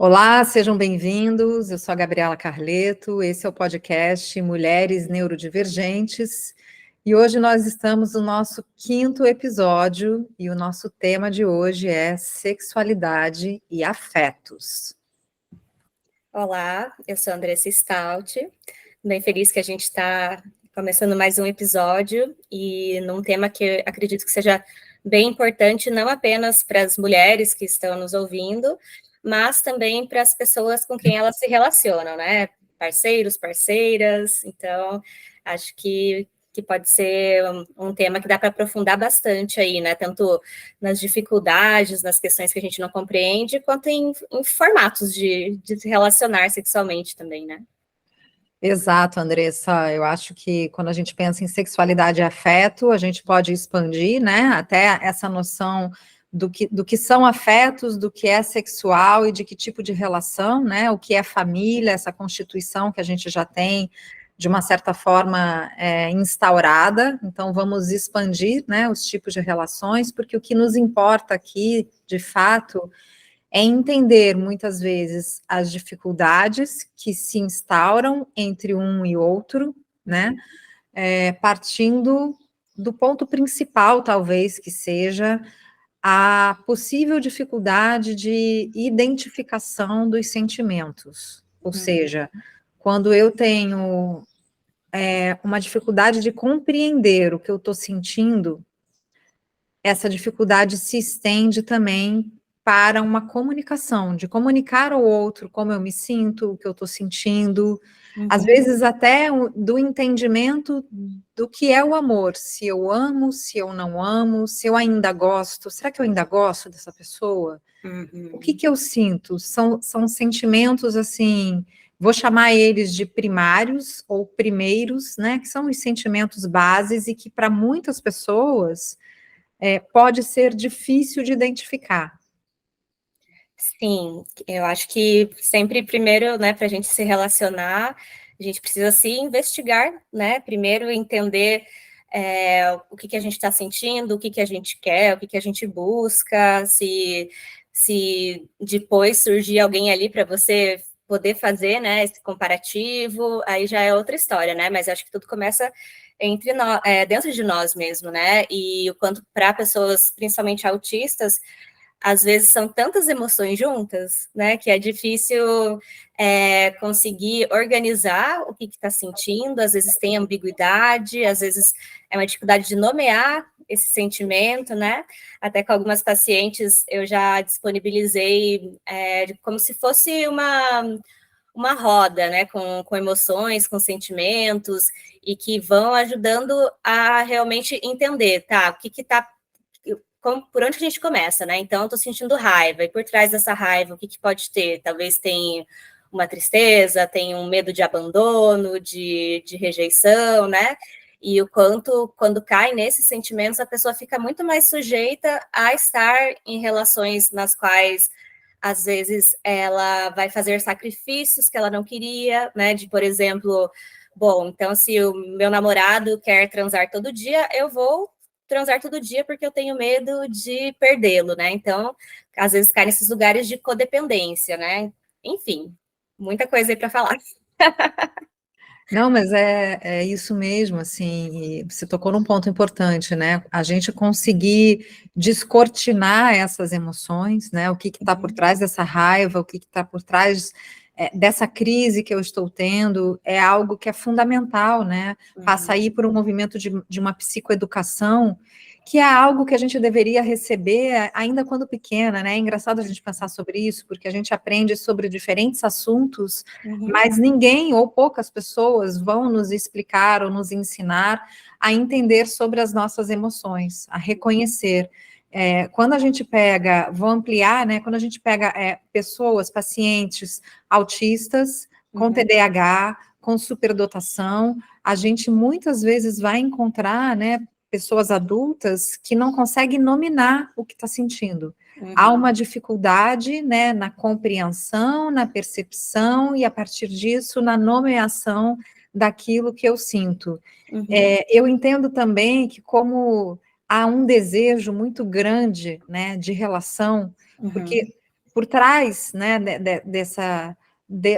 Olá, sejam bem-vindos. Eu sou a Gabriela Carleto. Esse é o podcast Mulheres Neurodivergentes. E hoje nós estamos no nosso 5º episódio e o nosso tema de hoje é sexualidade e afetos. Olá, eu sou a Andressa Stout. Bem feliz que a gente está começando mais um episódio e num tema que acredito que seja bem importante, não apenas para as mulheres que estão nos ouvindo, mas também para as pessoas com quem elas se relacionam, né? Parceiros, parceiras. Então, acho que pode ser um tema que dá para aprofundar bastante aí, né? Tanto nas dificuldades, nas questões que a gente não compreende, quanto em formatos de se relacionar sexualmente também, né? Exato, Andressa. Eu acho que quando a gente pensa em sexualidade e afeto, a gente pode expandir, né, até essa noção do que são afetos, do que é sexual e de que tipo de relação, né, o que é família, essa constituição que a gente já tem, de uma certa forma, instaurada. Então, vamos expandir, né, os tipos de relações, porque o que nos importa aqui, de fato, é entender, muitas vezes, as dificuldades que se instauram entre um e outro, né, partindo do ponto principal, talvez, que seja a possível dificuldade de identificação dos sentimentos. Ou seja, quando eu tenho uma dificuldade de compreender o que eu estou sentindo, essa dificuldade se estende também para uma comunicação, de comunicar ao outro como eu me sinto, o que eu estou sentindo, às vezes até do entendimento do que é o amor, se eu amo, se eu não amo, se eu ainda gosto, será que eu ainda gosto dessa pessoa? O que eu sinto? São sentimentos, assim, vou chamar eles de primários ou primeiros, né, que são os sentimentos bases e que para muitas pessoas pode ser difícil de identificar. Sim, eu acho que sempre, primeiro, né, para a gente se relacionar, a gente precisa se investigar, né, primeiro entender o que a gente está sentindo, o que a gente quer, o que a gente busca, se depois surgir alguém ali para você poder fazer, né, esse comparativo, aí já é outra história, né, mas acho que tudo começa entre nós, dentro de nós mesmo, né, e o quanto para pessoas, principalmente autistas, às vezes são tantas emoções juntas, né, que é difícil conseguir organizar o que está sentindo, às vezes tem ambiguidade, às vezes é uma dificuldade de nomear esse sentimento, né, até com algumas pacientes eu já disponibilizei como se fosse uma roda, né, com emoções, com sentimentos, e que vão ajudando a realmente entender, tá, o que está por onde a gente começa, né? Então, eu estou sentindo raiva, e por trás dessa raiva, o que pode ter? Talvez tenha uma tristeza, tenha um medo de abandono, de rejeição, né? E o quanto, quando cai nesses sentimentos, a pessoa fica muito mais sujeita a estar em relações nas quais, às vezes, ela vai fazer sacrifícios que ela não queria, né? De, por exemplo, bom, então, se o meu namorado quer transar todo dia, eu vou transar todo dia porque eu tenho medo de perdê-lo, né? Então, às vezes cai nesses lugares de codependência, né? Enfim, muita coisa aí para falar. Não, mas é isso mesmo, assim, você tocou num ponto importante, né? A gente conseguir descortinar essas emoções, né? O que está por trás dessa raiva, o que está por trás dessa crise que eu estou tendo, é algo que é fundamental, né? Passa aí por um movimento de uma psicoeducação, que é algo que a gente deveria receber ainda quando pequena, né? É engraçado a gente pensar sobre isso, porque a gente aprende sobre diferentes assuntos, mas ninguém ou poucas pessoas vão nos explicar ou nos ensinar a entender sobre as nossas emoções, a reconhecer. Quando a gente pega, vou ampliar, né? Quando a gente pega pessoas, pacientes autistas, com TDAH, com superdotação, a gente muitas vezes vai encontrar, né, pessoas adultas que não conseguem nominar o que está sentindo. Há uma dificuldade, né, na compreensão, na percepção e, a partir disso, na nomeação daquilo que eu sinto. Eu entendo também que, como há um desejo muito grande, né, de relação, por trás, né,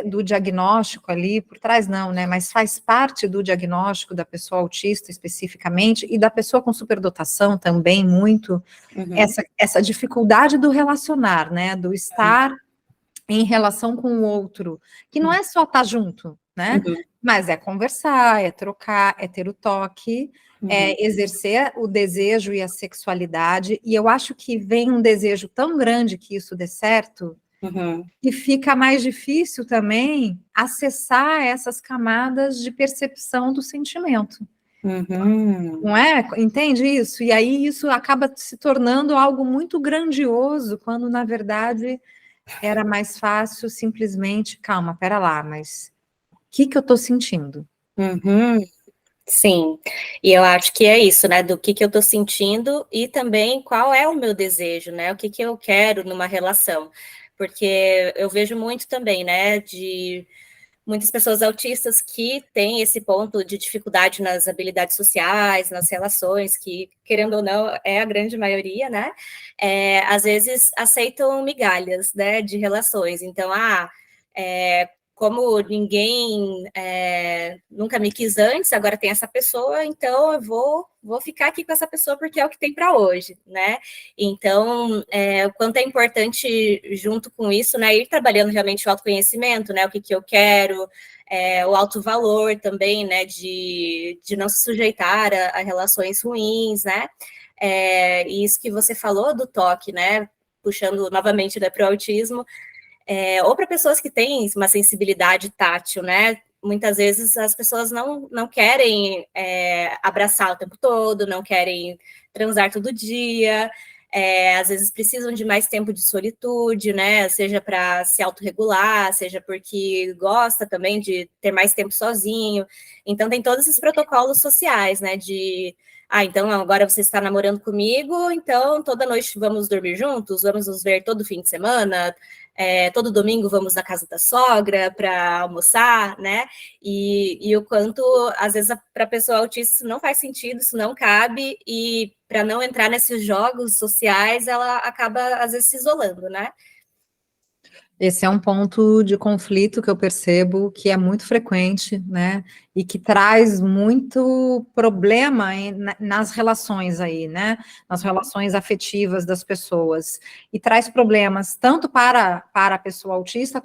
do diagnóstico ali, por trás não, né, mas faz parte do diagnóstico da pessoa autista especificamente, e da pessoa com superdotação também, muito, essa dificuldade do relacionar, né, do estar em relação com o outro, que não é só estar junto, né, mas é conversar, é trocar, é ter o toque, é exercer o desejo e a sexualidade, e eu acho que vem um desejo tão grande que isso dê certo, e fica mais difícil também acessar essas camadas de percepção do sentimento. Não é? Entende isso? E aí isso acaba se tornando algo muito grandioso, quando na verdade era mais fácil simplesmente, calma, pera lá, mas o que eu estou sentindo? Sim, e eu acho que é isso, né, do que eu estou sentindo e também qual é o meu desejo, né, o que eu quero numa relação, porque eu vejo muito também, né, de muitas pessoas autistas que têm esse ponto de dificuldade nas habilidades sociais, nas relações, que, querendo ou não, é a grande maioria, né, às vezes aceitam migalhas, né, de relações, então, como ninguém nunca me quis antes, agora tem essa pessoa, então eu vou ficar aqui com essa pessoa porque é o que tem para hoje, né? Então, o quanto é importante, junto com isso, né, ir trabalhando realmente o autoconhecimento, né, o que eu quero, o alto valor também, né, de não se sujeitar a relações ruins, né? E isso que você falou do toque, né, puxando novamente, né, para o autismo, ou para pessoas que têm uma sensibilidade tátil, né? Muitas vezes as pessoas não querem abraçar o tempo todo, não querem transar todo dia, às vezes precisam de mais tempo de solitude, né? Seja para se autorregular, seja porque gosta também de ter mais tempo sozinho. Então tem todos esses protocolos sociais, né? Então agora você está namorando comigo, então toda noite vamos dormir juntos, vamos nos ver todo fim de semana, todo domingo vamos na casa da sogra para almoçar, né? E o quanto, às vezes, para a pessoa autista isso não faz sentido, isso não cabe, e para não entrar nesses jogos sociais, ela acaba, às vezes, se isolando, né? Esse é um ponto de conflito que eu percebo que é muito frequente, né, e que traz muito problema nas relações aí, né, nas relações afetivas das pessoas, e traz problemas tanto para a pessoa autista,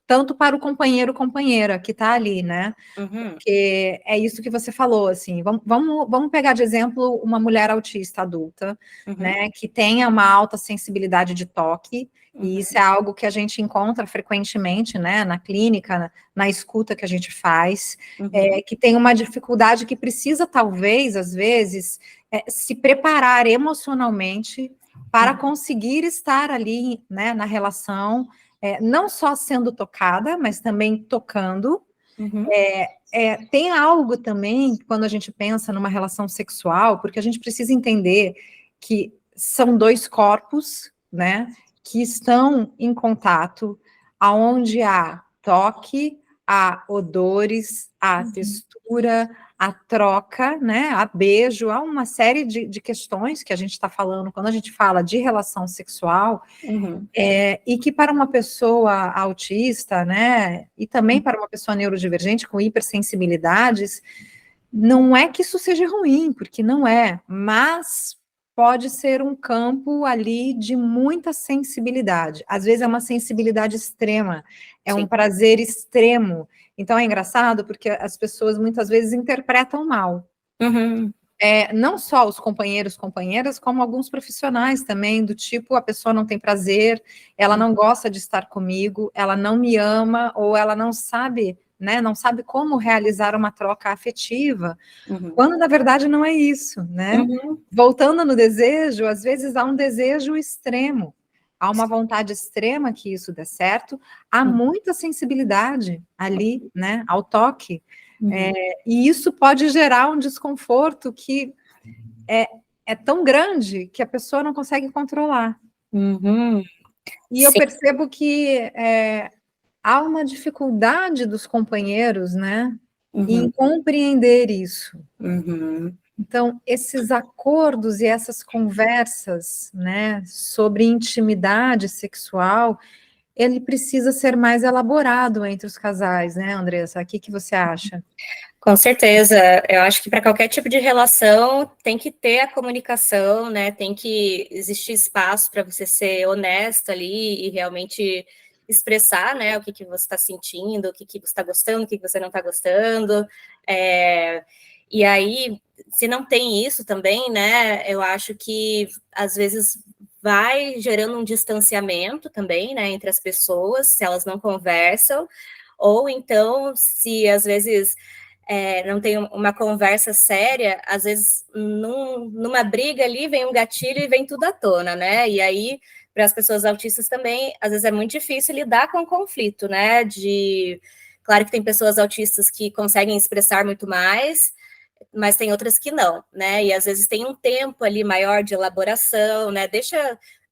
tanto para o companheiro ou companheira que está ali, né, porque é isso que você falou, assim, vamos pegar de exemplo uma mulher autista adulta, né, que tenha uma alta sensibilidade de toque, e isso é algo que a gente encontra frequentemente, né, na clínica, na escuta que a gente faz, que tem uma dificuldade que precisa, talvez, às vezes, se preparar emocionalmente para conseguir estar ali, né, na relação, não só sendo tocada, mas também tocando. Tem algo também, quando a gente pensa numa relação sexual, porque a gente precisa entender que são dois corpos, né, que estão em contato, aonde há toque, há odores, há textura, há troca, né, há beijo, há uma série de questões que a gente está falando quando a gente fala de relação sexual, e que para uma pessoa autista, né, e também para uma pessoa neurodivergente com hipersensibilidades, não é que isso seja ruim, porque não é, mas pode ser um campo ali de muita sensibilidade. Às vezes é uma sensibilidade extrema, é um prazer extremo. Então é engraçado porque as pessoas muitas vezes interpretam mal. Não só os companheiros, companheiras, como alguns profissionais também, do tipo, a pessoa não tem prazer, ela não gosta de estar comigo, ela não me ama, ou ela não sabe, né, não sabe como realizar uma troca afetiva, quando na verdade não é isso, né? Voltando no desejo, às vezes há um desejo extremo, há uma vontade extrema que isso dê certo, há muita sensibilidade ali, né, ao toque, e isso pode gerar um desconforto que é tão grande que a pessoa não consegue controlar. E eu percebo que há uma dificuldade dos companheiros, né, em compreender isso. Então, esses acordos e essas conversas, né, sobre intimidade sexual, ele precisa ser mais elaborado entre os casais, né, Andressa? O que você acha? Com certeza, eu acho que para qualquer tipo de relação tem que ter a comunicação, né? Tem que existir espaço para você ser honesto ali e realmente expressar, né, o que você está sentindo, o que você está gostando, o que você não está gostando. E aí, se não tem isso também, né, eu acho que às vezes vai gerando um distanciamento também, né, entre as pessoas, se elas não conversam, ou então, se às vezes não tem uma conversa séria, às vezes numa briga ali vem um gatilho e vem tudo à tona, né? E aí, para as pessoas autistas também, às vezes é muito difícil lidar com o conflito, né? Claro que tem pessoas autistas que conseguem expressar muito mais, mas tem outras que não, né? E às vezes tem um tempo ali maior de elaboração, né?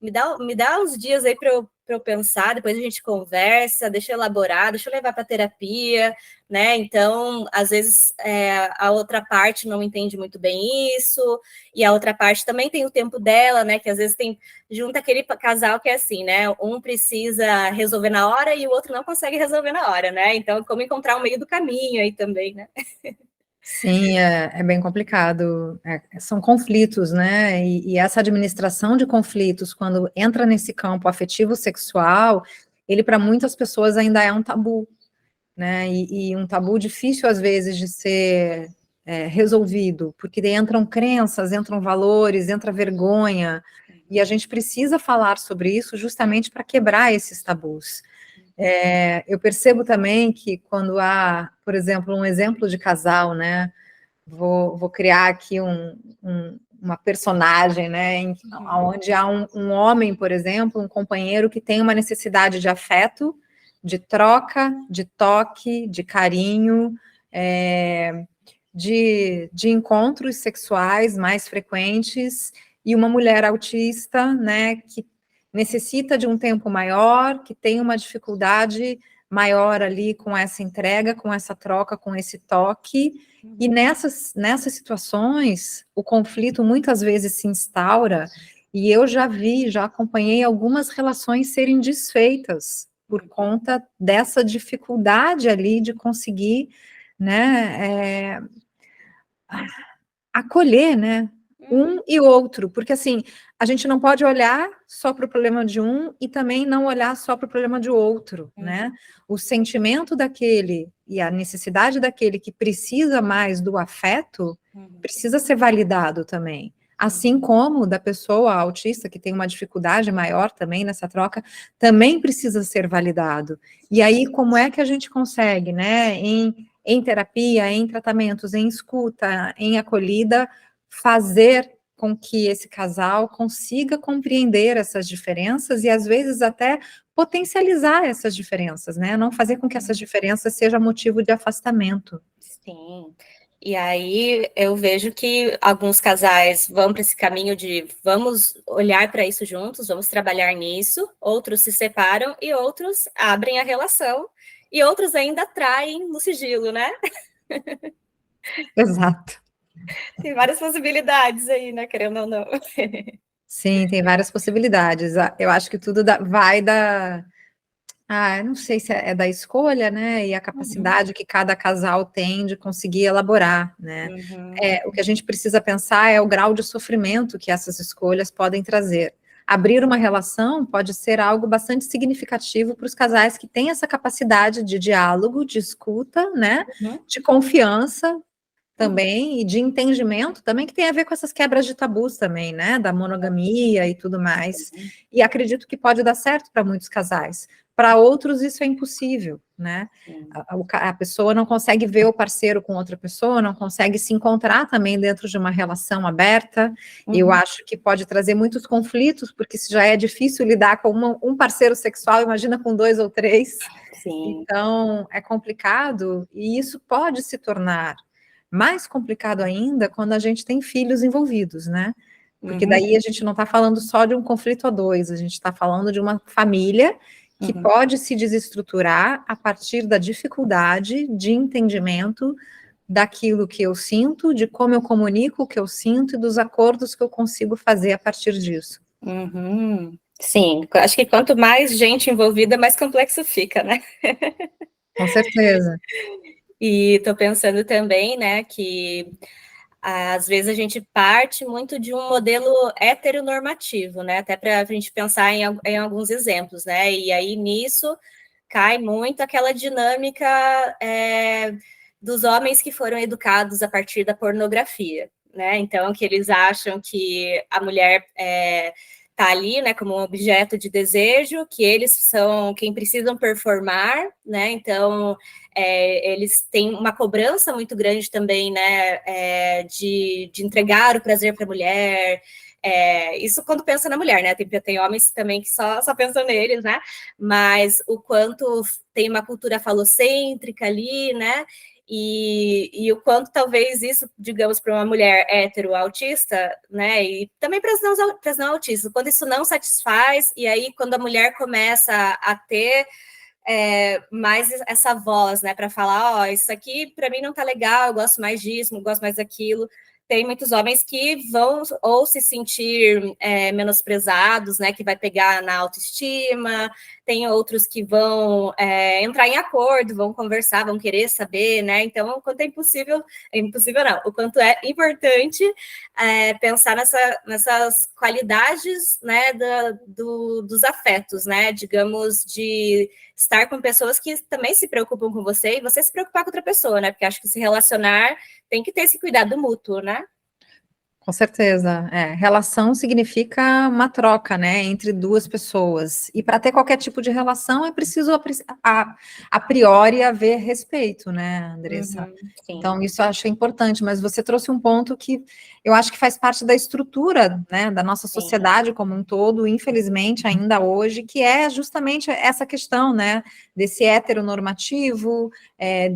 Me dá uns dias aí para eu pensar, depois a gente conversa, deixa eu elaborar, deixa eu levar para terapia, né? Então, às vezes a outra parte não entende muito bem isso, e a outra parte também tem o tempo dela, né? Que às vezes junta aquele casal que é assim, né? Um precisa resolver na hora e o outro não consegue resolver na hora, né? Então, como encontrar o meio do caminho aí também, né? Sim, é bem complicado. São conflitos, né? E essa administração de conflitos, quando entra nesse campo afetivo sexual, ele para muitas pessoas ainda é um tabu, né? E um tabu difícil às vezes de ser resolvido, porque daí entram crenças, entram valores, entra vergonha, e a gente precisa falar sobre isso justamente para quebrar esses tabus. Eu percebo também que quando há, por exemplo, um exemplo de casal, né? Vou criar aqui uma personagem, né? Onde há um homem, por exemplo, um companheiro que tem uma necessidade de afeto, de troca, de toque, de carinho, de encontros sexuais mais frequentes, e uma mulher autista, né, que necessita de um tempo maior, que tem uma dificuldade maior ali com essa entrega, com essa troca, com esse toque, e nessas situações, o conflito muitas vezes se instaura, e eu já acompanhei algumas relações serem desfeitas por conta dessa dificuldade ali de conseguir, né, acolher, né, um e outro, porque assim, a gente não pode olhar só para o problema de um e também não olhar só para o problema de outro, né? O sentimento daquele e a necessidade daquele que precisa mais do afeto precisa ser validado também. Assim como da pessoa autista que tem uma dificuldade maior também nessa troca, também precisa ser validado. E aí, como é que a gente consegue, né, em terapia, em tratamentos, em escuta, em acolhida, fazer com que esse casal consiga compreender essas diferenças e, às vezes, até potencializar essas diferenças, né? Não fazer com que essas diferenças sejam motivo de afastamento. Sim. E aí eu vejo que alguns casais vão para esse caminho de vamos olhar para isso juntos, vamos trabalhar nisso, outros se separam e outros abrem a relação e outros ainda traem no sigilo, né? Exato. Tem várias possibilidades aí, né? Querendo ou não. Sim, tem várias possibilidades. Eu acho que tudo vai da... eu não sei se é da escolha, né, e a capacidade que cada casal tem de conseguir elaborar, né. O que a gente precisa pensar é o grau de sofrimento que essas escolhas podem trazer. Abrir uma relação pode ser algo bastante significativo para os casais que têm essa capacidade de diálogo, de escuta, né, de confiança também, e de entendimento também, que tem a ver com essas quebras de tabus também, né, da monogamia e tudo mais. E acredito que pode dar certo para muitos casais. Para outros, isso é impossível, né? A pessoa não consegue ver o parceiro com outra pessoa, não consegue se encontrar também dentro de uma relação aberta. Eu acho que pode trazer muitos conflitos, porque se já é difícil lidar com um parceiro sexual, imagina com 2 ou 3. Sim. Então, é complicado, e isso pode se tornar mais complicado ainda quando a gente tem filhos envolvidos, né? Porque daí a gente não está falando só de um conflito a dois, a gente está falando de uma família que pode se desestruturar a partir da dificuldade de entendimento daquilo que eu sinto, de como eu comunico o que eu sinto e dos acordos que eu consigo fazer a partir disso. Uhum. Sim, acho que quanto mais gente envolvida, mais complexo fica, né? Com certeza. E estou pensando também, né, que às vezes a gente parte muito de um modelo heteronormativo, né? Até para a gente pensar em alguns exemplos, né? E aí nisso cai muito aquela dinâmica dos homens que foram educados a partir da pornografia, né? Então, que eles acham que a mulher está ali, né, como um objeto de desejo, que eles são quem precisam performar, né? Então, eles têm uma cobrança muito grande também, né, de entregar o prazer para a mulher. Isso quando pensa na mulher, né? Tem homens também que só pensam neles, né? Mas o quanto tem uma cultura falocêntrica ali, né? E o quanto talvez isso, digamos, para uma mulher hétero autista, né? E também para as não autistas, quando isso não satisfaz, e aí quando a mulher começa a ter mais essa voz, né, para falar, ó, isso aqui para mim não tá legal, eu gosto mais disso, eu gosto mais daquilo. Tem muitos homens que vão ou se sentir menosprezados, né, que vai pegar na autoestima, tem outros que vão entrar em acordo, vão conversar, vão querer saber, né, então o quanto é impossível não, o quanto é importante pensar nessas qualidades, né, dos afetos, né, digamos, de estar com pessoas que também se preocupam com você e você se preocupar com outra pessoa, né? Porque acho que se relacionar tem que ter esse cuidado mútuo, né? Com certeza. Relação significa uma troca, né, entre duas pessoas. E para ter qualquer tipo de relação é preciso, a priori, haver respeito, né, Andressa? Uhum, então, isso eu acho importante, mas você trouxe um ponto que eu acho que faz parte da estrutura, né, da nossa sociedade como um todo, infelizmente, ainda hoje, que é justamente essa questão, né, desse heteronormativo,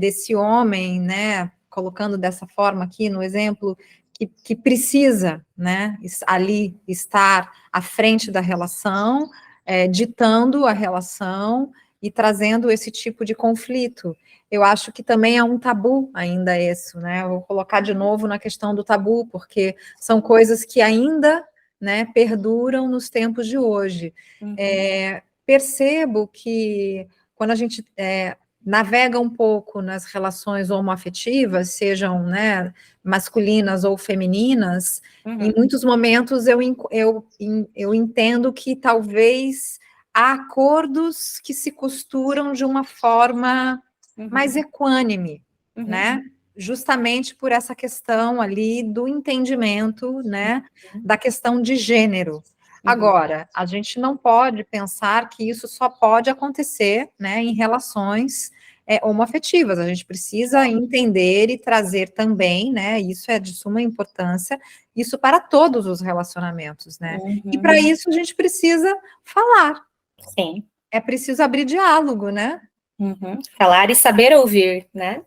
desse homem, né, colocando dessa forma aqui no exemplo, que precisa, né, ali estar à frente da relação, ditando a relação e trazendo esse tipo de conflito. Eu acho que também é um tabu ainda isso, né? Eu vou colocar de novo na questão do tabu, porque são coisas que ainda, né, perduram nos tempos de hoje. Uhum. Percebo que quando a gente navega um pouco nas relações homoafetivas, sejam, né, masculinas ou femininas, em muitos momentos eu entendo que talvez há acordos que se costuram de uma forma mais equânime, né? Justamente por essa questão ali do entendimento, né, da questão de gênero. Agora, a gente não pode pensar que isso só pode acontecer, né, em relações homoafetivas. A gente precisa entender e trazer também, né, isso é de suma importância, isso para todos os relacionamentos, né? E para isso a gente precisa falar. Sim. É preciso abrir diálogo, né? Falar e saber ouvir, né?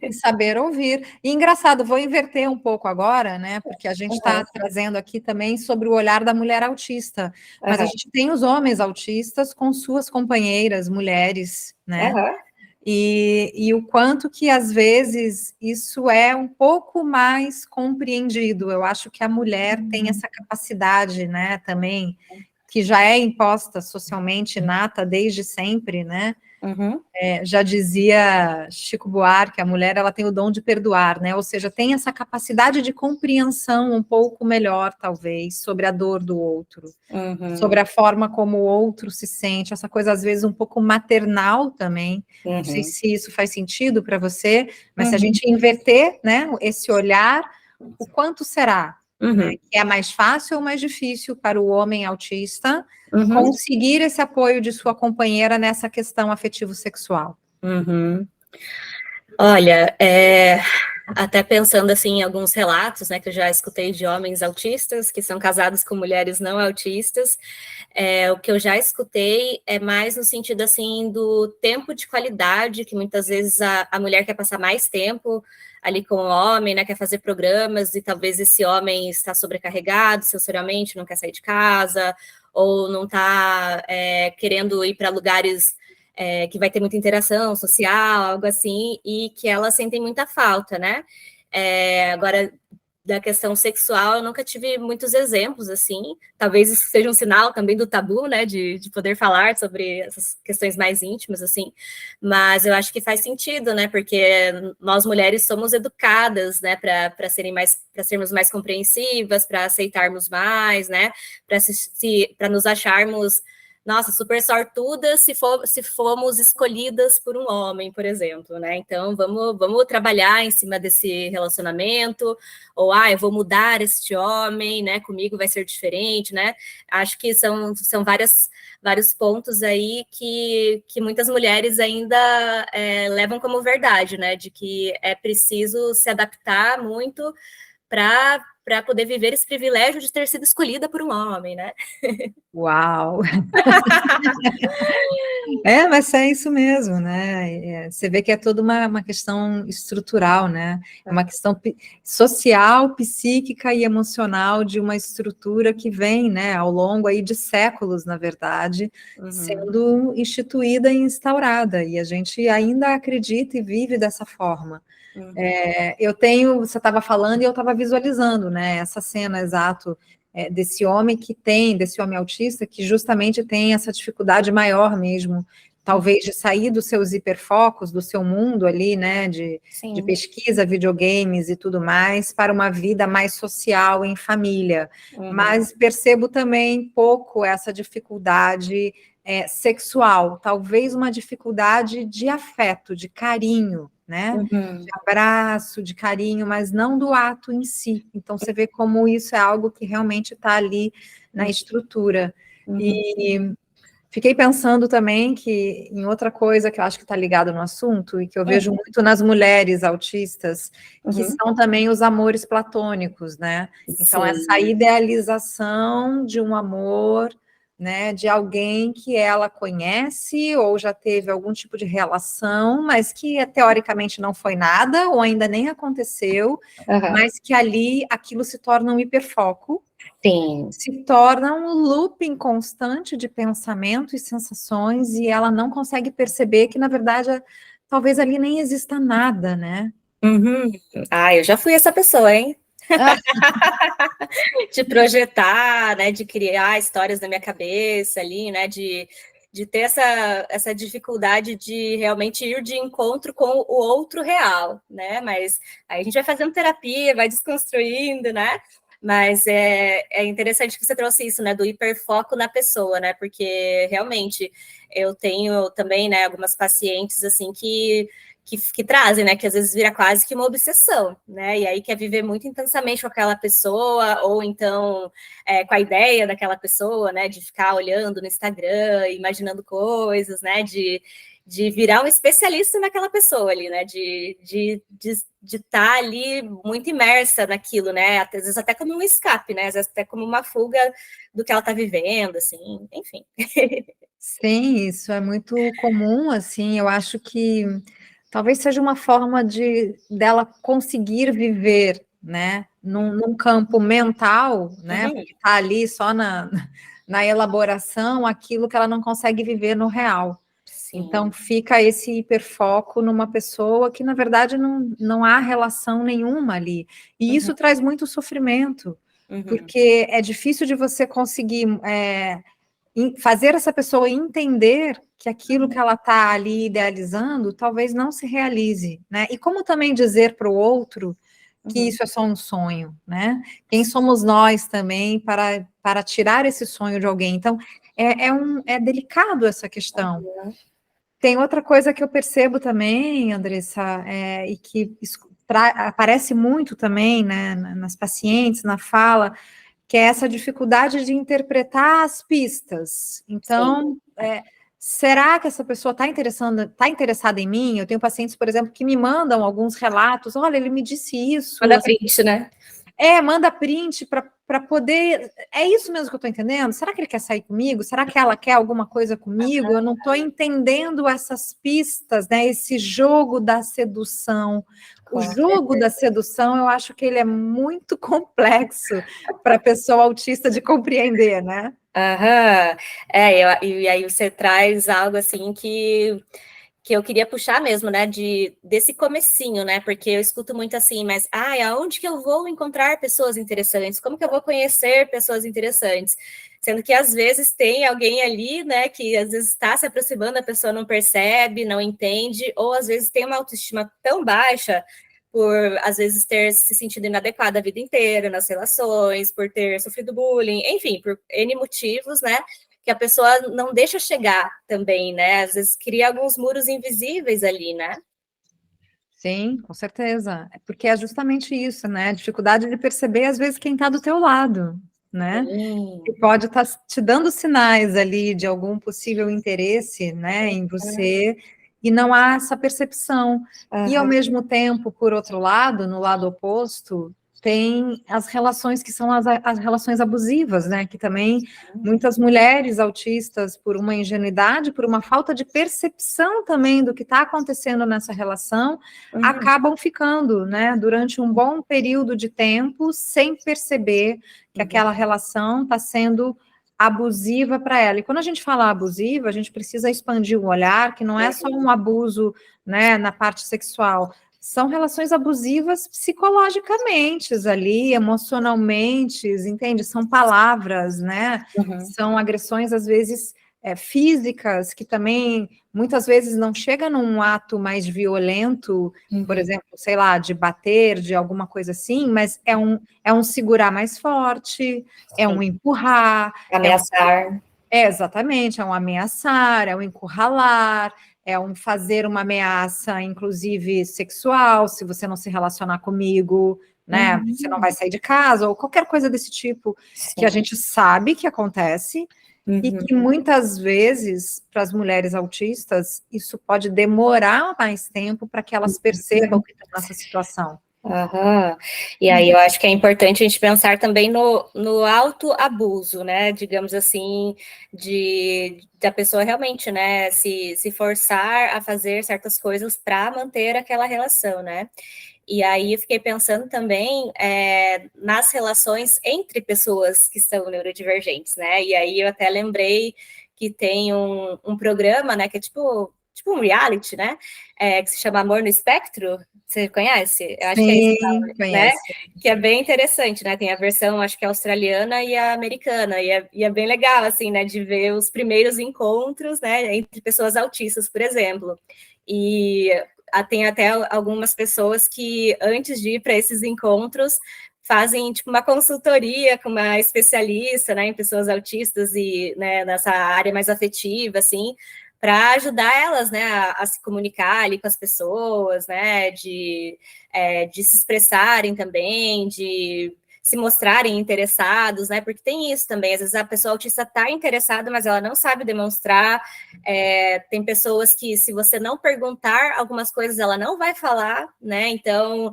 E saber ouvir. E engraçado, vou inverter um pouco agora, né? Porque a gente está trazendo aqui também sobre o olhar da mulher autista, mas a gente tem os homens autistas com suas companheiras, mulheres, né? E o quanto que às vezes isso é um pouco mais compreendido. Eu acho que a mulher tem essa capacidade, né? Também que já é imposta socialmente, nata desde sempre, né? Já dizia Chico Buarque, a mulher ela tem o dom de perdoar, né? Ou seja, tem essa capacidade de compreensão um pouco melhor, talvez, sobre a dor do outro, sobre a forma como o outro se sente, essa coisa às vezes um pouco maternal também. Não sei se isso faz sentido para você, mas se a gente inverter, né, esse olhar, o quanto será? Né, que é mais fácil ou mais difícil para o homem autista conseguir esse apoio de sua companheira nessa questão afetivo-sexual? Olha, até pensando assim em alguns relatos, né, que eu já escutei de homens autistas que são casados com mulheres não autistas, o que eu já escutei é mais no sentido assim do tempo de qualidade, que muitas vezes a mulher quer passar mais tempo ali com o homem, né, quer fazer programas e talvez esse homem está sobrecarregado sensorialmente, não quer sair de casa ou não está querendo ir para lugares que vai ter muita interação social, algo assim, e que elas sentem muita falta, né? Agora, da questão sexual, eu nunca tive muitos exemplos, assim, talvez isso seja um sinal também do tabu, né, de poder falar sobre essas questões mais íntimas, assim, mas eu acho que faz sentido, né, porque nós mulheres somos educadas, né, para sermos mais compreensivas, para aceitarmos mais, né, para nos acharmos, nossa, super sortudas se formos escolhidas por um homem, por exemplo, né? Então, vamos trabalhar em cima desse relacionamento, ou, eu vou mudar este homem, né? Comigo vai ser diferente, né? Acho que são vários pontos aí que muitas mulheres ainda levam como verdade, né? De que é preciso se adaptar muito para poder viver esse privilégio de ter sido escolhida por um homem, né? Uau! Mas é isso mesmo, né? Você vê que é toda uma questão estrutural, né? É uma questão social, psíquica e emocional de uma estrutura que vem, né, ao longo aí de séculos, na verdade, sendo instituída e instaurada, e a gente ainda acredita e vive dessa forma. Você estava falando e eu estava visualizando, né, essa cena exato desse homem autista, que justamente tem essa dificuldade maior mesmo, talvez de sair dos seus hiperfocos, do seu mundo ali, né, de pesquisa, videogames e tudo mais, para uma vida mais social, em família. Mas percebo também pouco essa dificuldade sexual, talvez uma dificuldade de afeto, de carinho, né? De abraço, de carinho, mas não do ato em si. Então, você vê como isso é algo que realmente está ali na estrutura. E fiquei pensando também que em outra coisa que eu acho que está ligado no assunto, e que eu vejo muito nas mulheres autistas, que são também os amores platônicos, né? Então, essa idealização de um amor, né, de alguém que ela conhece ou já teve algum tipo de relação, mas que teoricamente não foi nada, ou ainda nem aconteceu, mas que ali aquilo se torna um hiperfoco, se torna um looping constante de pensamento e sensações, e ela não consegue perceber que, na verdade, talvez ali nem exista nada, né? Eu já fui essa pessoa, hein? De projetar, né, de criar histórias na minha cabeça ali, né, de ter essa dificuldade de realmente ir de encontro com o outro real, né, mas aí a gente vai fazendo terapia, vai desconstruindo, né, mas é interessante que você trouxe isso, né, do hiperfoco na pessoa, né, porque realmente eu tenho também, né, algumas pacientes, assim, que trazem, né, que às vezes vira quase que uma obsessão, né, e aí quer viver muito intensamente com aquela pessoa, ou então com a ideia daquela pessoa, né, de ficar olhando no Instagram, imaginando coisas, né, de virar um especialista naquela pessoa ali, né, de estar ali muito imersa naquilo, né, às vezes até como um escape, né, às vezes até como uma fuga do que ela está vivendo, assim, enfim. Sim, isso é muito comum, assim, eu acho que talvez seja uma forma dela conseguir viver, né, num campo mental, né, porque está ali só na elaboração, aquilo que ela não consegue viver no real. Então, fica esse hiperfoco numa pessoa que, na verdade, não há relação nenhuma ali. E isso traz muito sofrimento, porque é difícil de você conseguir fazer essa pessoa entender que aquilo que ela está ali idealizando talvez não se realize, né? E como também dizer para o outro que isso é só um sonho, né? Quem somos nós também para tirar esse sonho de alguém? Então, é delicado essa questão. Tem outra coisa que eu percebo também, Andressa, e que aparece muito também, né, nas pacientes, na fala, que é essa dificuldade de interpretar as pistas. Então, será que essa pessoa está interessada em mim? Eu tenho pacientes, por exemplo, que me mandam alguns relatos, olha, ele me disse isso. Manda print, né? Manda print para poder... É isso mesmo que eu estou entendendo? Será que ele quer sair comigo? Será que ela quer alguma coisa comigo? Eu não estou entendendo essas pistas, né? Esse jogo da sedução. O jogo da sedução, eu acho que ele é muito complexo para a pessoa autista de compreender, né? Aham. E aí você traz algo assim que eu queria puxar mesmo, né, desse comecinho, né, porque eu escuto muito assim, mas, aonde que eu vou encontrar pessoas interessantes? Como que eu vou conhecer pessoas interessantes? Sendo que, às vezes, tem alguém ali, né, que às vezes está se aproximando, a pessoa não percebe, não entende, ou às vezes tem uma autoestima tão baixa por, às vezes, ter se sentido inadequada a vida inteira nas relações, por ter sofrido bullying, enfim, por N motivos, né, que a pessoa não deixa chegar também, né? Às vezes cria alguns muros invisíveis ali, né? Sim, com certeza. Porque é justamente isso, né? A dificuldade de perceber, às vezes, quem está do teu lado, né? Que pode estar te dando sinais ali de algum possível interesse, né, em você, e não há essa percepção. E, ao mesmo tempo, por outro lado, no lado oposto, tem as relações que são as relações abusivas, né, que também muitas mulheres autistas, por uma ingenuidade, por uma falta de percepção também do que está acontecendo nessa relação, acabam ficando, né, durante um bom período de tempo, sem perceber que aquela relação está sendo abusiva para ela. E quando a gente fala abusiva, a gente precisa expandir o olhar, que não é só um abuso, né, na parte sexual, são relações abusivas psicologicamente ali, emocionalmente, entende? São palavras, né? São agressões, às vezes, físicas, que também, muitas vezes, não chega num ato mais violento, por exemplo, sei lá, de bater, de alguma coisa assim, mas é um segurar mais forte, é um empurrar. Ameaçar. Exatamente, é um ameaçar, é um encurralar, é um fazer uma ameaça, inclusive sexual, se você não se relacionar comigo, né, você não vai sair de casa, ou qualquer coisa desse tipo, que a gente sabe que acontece, e que muitas vezes, para as mulheres autistas, isso pode demorar mais tempo para que elas percebam que estão nessa situação. E aí eu acho que é importante a gente pensar também no autoabuso, né, digamos assim, da pessoa realmente, né, se forçar a fazer certas coisas para manter aquela relação, né. E aí eu fiquei pensando também nas relações entre pessoas que são neurodivergentes, né, e aí eu até lembrei que tem um programa, né, que é tipo um reality, né, que se chama Amor no Espectro. Você conhece? Eu acho que é isso, né? Que é bem interessante, né? Tem a versão, acho que australiana e a americana, e é bem legal, assim, né? De ver os primeiros encontros, né? Entre pessoas autistas, por exemplo. E tem até algumas pessoas que, antes de ir para esses encontros, fazem, tipo, uma consultoria com uma especialista, né? Em pessoas autistas e, né, nessa área mais afetiva, assim, para ajudar elas, né, a se comunicar ali com as pessoas, né, de se expressarem também, de se mostrarem interessados, né, porque tem isso também, às vezes a pessoa autista está interessada, mas ela não sabe demonstrar, tem pessoas que, se você não perguntar algumas coisas, ela não vai falar, né, então,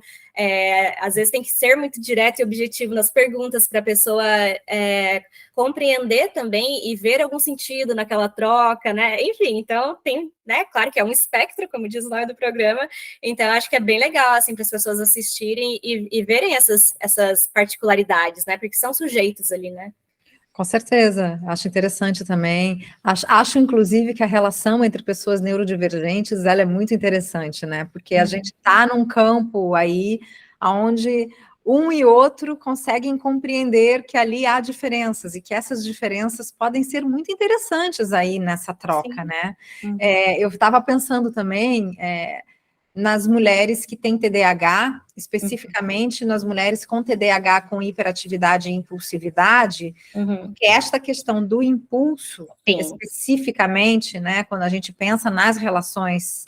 às vezes tem que ser muito direto e objetivo nas perguntas para a pessoa compreender também e ver algum sentido naquela troca, né, enfim, então tem, né, claro que é um espectro, como diz o nome do programa, então acho que é bem legal, assim, para as pessoas assistirem e verem essas particularidades, né, porque são sujeitos ali, né. Com certeza, acho interessante também, acho inclusive que a relação entre pessoas neurodivergentes, ela é muito interessante, né, porque a gente está num campo aí, onde um e outro conseguem compreender que ali há diferenças, e que essas diferenças podem ser muito interessantes aí nessa troca, né. Eu estava pensando também, nas mulheres que têm TDAH, especificamente nas mulheres com TDAH com hiperatividade e impulsividade, porque esta questão do impulso, especificamente, né, quando a gente pensa nas relações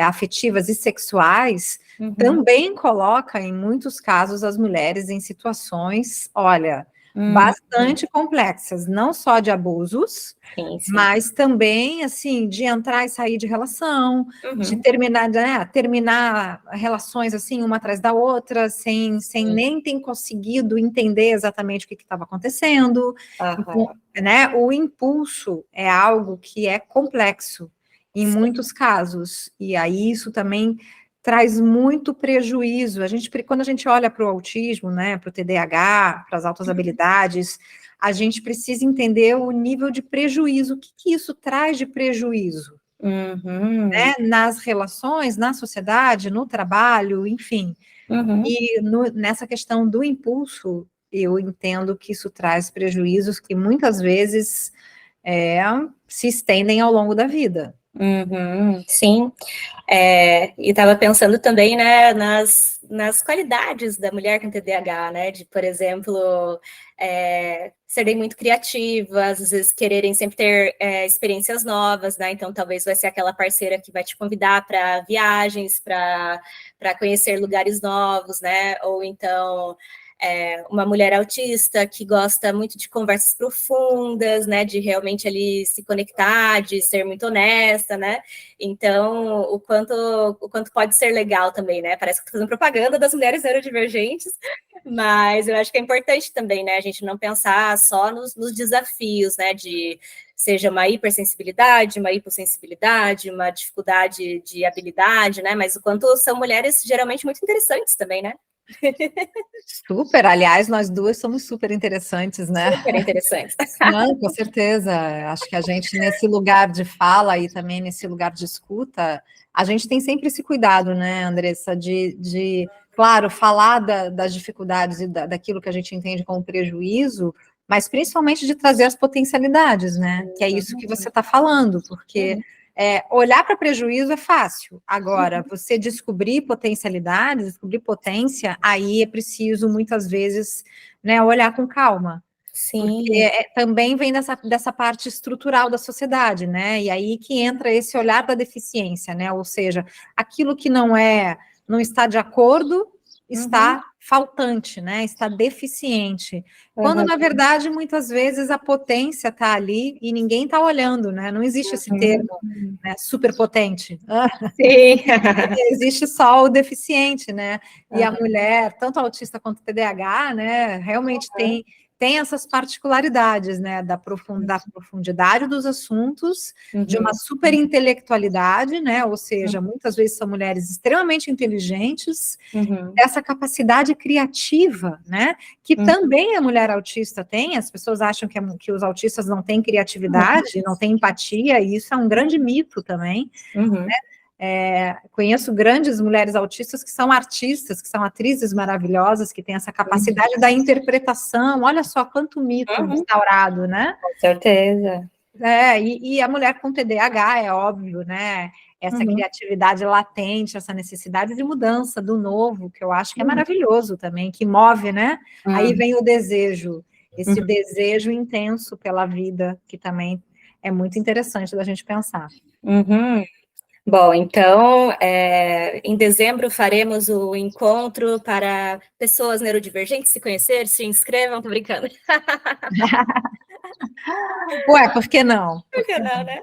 afetivas e sexuais, também coloca, em muitos casos, as mulheres em situações, olha, bastante complexas, não só de abusos, sim, sim. mas também, assim, de entrar e sair de relação, de terminar, né, terminar relações, assim, uma atrás da outra, sem nem ter conseguido entender exatamente o que estava acontecendo. Então, né, o impulso é algo que é complexo, em muitos casos, e aí isso também traz muito prejuízo. Quando a gente olha para o autismo, né, para o TDAH, para as altas habilidades, a gente precisa entender o nível de prejuízo, o que isso traz de prejuízo, né, nas relações, na sociedade, no trabalho, enfim. E nessa questão do impulso, eu entendo que isso traz prejuízos que muitas vezes se estendem ao longo da vida. Sim, e estava pensando também, né, nas qualidades da mulher com TDAH, né, de, por exemplo, serem muito criativas, às vezes quererem sempre ter experiências novas, né, então talvez vai ser aquela parceira que vai te convidar para viagens, para conhecer lugares novos, né, ou então uma mulher autista que gosta muito de conversas profundas, né, de realmente ali se conectar, de ser muito honesta, né, então o quanto pode ser legal também, né, parece que estou fazendo propaganda das mulheres neurodivergentes, mas eu acho que é importante também, né, a gente não pensar só nos desafios, né, de seja uma hipersensibilidade, uma hipossensibilidade, uma dificuldade de habilidade, né, mas o quanto são mulheres geralmente muito interessantes também, né. Super, aliás, nós duas somos super interessantes, né? Super interessantes. Não, com certeza. Acho que a gente, nesse lugar de fala e também nesse lugar de escuta, a gente tem sempre esse cuidado, né, Andressa, claro, falar das dificuldades e daquilo que a gente entende como prejuízo, mas principalmente de trazer as potencialidades, né? Que é isso que você está falando, porque olhar para prejuízo é fácil. Agora, você descobrir potencialidades, descobrir potência, aí é preciso, muitas vezes, né, olhar com calma. Sim. Porque também vem dessa parte estrutural da sociedade, né? E aí que entra esse olhar da deficiência, né? Ou seja, aquilo que não está de acordo, está faltante, né? Está deficiente. Quando, na verdade, muitas vezes a potência está ali e ninguém está olhando, né? Não existe esse termo, né? Superpotente. Sim. Existe só o deficiente, né? E a mulher, tanto autista quanto TDAH, né? Realmente tem essas particularidades, né, da profundidade dos assuntos, de uma super intelectualidade, né, ou seja, muitas vezes são mulheres extremamente inteligentes, essa capacidade criativa, né, que também a mulher autista tem. As pessoas acham que os autistas não têm criatividade, não têm empatia, e isso é um grande mito também, né? Conheço grandes mulheres autistas que são artistas, que são atrizes maravilhosas, que têm essa capacidade da interpretação. Olha só quanto mito instaurado, né? Com certeza. E a mulher com TDAH, é óbvio, né? Essa criatividade latente, essa necessidade de mudança, do novo, que eu acho que é maravilhoso também, que move, né? Aí vem o desejo, esse desejo intenso pela vida, que também é muito interessante da gente pensar. Bom, então, em dezembro faremos o encontro para pessoas neurodivergentes se conhecer, se inscrevam, tô brincando. Ué, por que não? Por que não, né?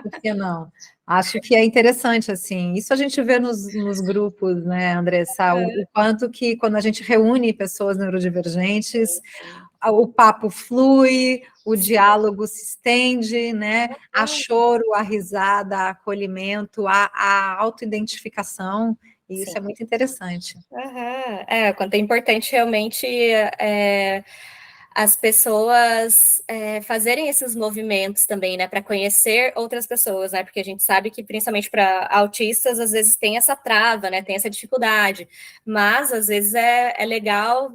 Por que não? Acho que é interessante, assim, isso a gente vê nos grupos, né, Andressa, o quanto que quando a gente reúne pessoas neurodivergentes, o papo flui, o diálogo se estende, né, a choro, a risada, a acolhimento, a autoidentificação, e isso é muito interessante. Quanto é importante realmente as pessoas fazerem esses movimentos também, né, para conhecer outras pessoas, né, porque a gente sabe que principalmente para autistas às vezes tem essa trava, né, tem essa dificuldade, mas às vezes é legal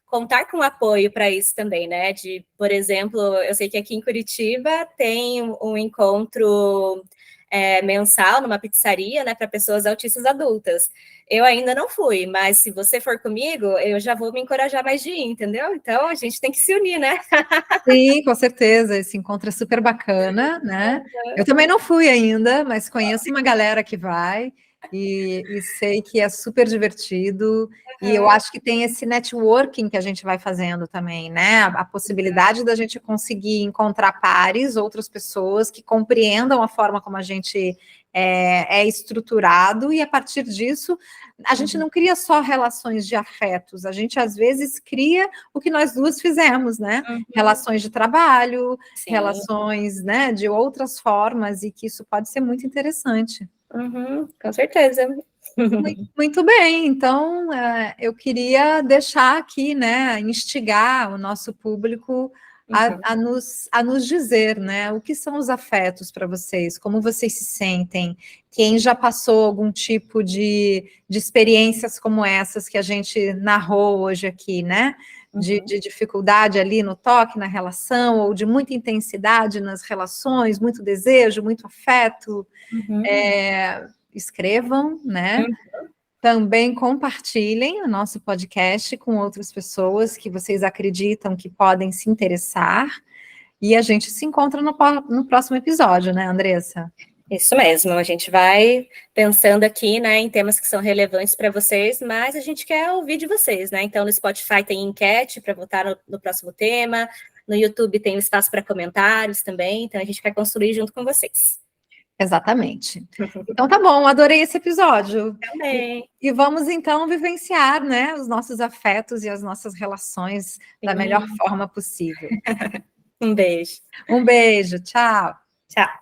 contar com apoio para isso também, né, de, por exemplo, eu sei que aqui em Curitiba tem um encontro mensal numa pizzaria, né, para pessoas autistas adultas. Eu ainda não fui, mas se você for comigo, eu já vou me encorajar mais de ir, entendeu? Então, a gente tem que se unir, né? Sim, com certeza, esse encontro é super bacana, né? Eu também não fui ainda, mas conheço uma galera que vai, e sei que é super divertido, e eu acho que tem esse networking que a gente vai fazendo também, né? A possibilidade da gente conseguir encontrar pares, outras pessoas que compreendam a forma como a gente é estruturado, e a partir disso, a gente não cria só relações de afetos, a gente às vezes cria o que nós duas fizemos, né? Relações de trabalho, Sim. relações, né, de outras formas, e que isso pode ser muito interessante. Com certeza. Muito bem, então eu queria deixar aqui, né, instigar o nosso público a nos dizer, né, o que são os afetos para vocês, como vocês se sentem, quem já passou algum tipo de experiências como essas que a gente narrou hoje aqui, né, de dificuldade ali no toque, na relação, ou de muita intensidade nas relações, muito desejo, muito afeto, escrevam, né? Também compartilhem o nosso podcast com outras pessoas que vocês acreditam que podem se interessar. E a gente se encontra no próximo episódio, né, Andressa? Isso mesmo, a gente vai pensando aqui, né, em temas que são relevantes para vocês, mas a gente quer ouvir de vocês, né? Então, no Spotify tem enquete para votar no próximo tema, no YouTube tem um espaço para comentários também, então a gente quer construir junto com vocês. Exatamente. Então tá bom, adorei esse episódio. Também. E vamos então vivenciar, né, os nossos afetos e as nossas relações da melhor forma possível. Um beijo. Um beijo, tchau. Tchau.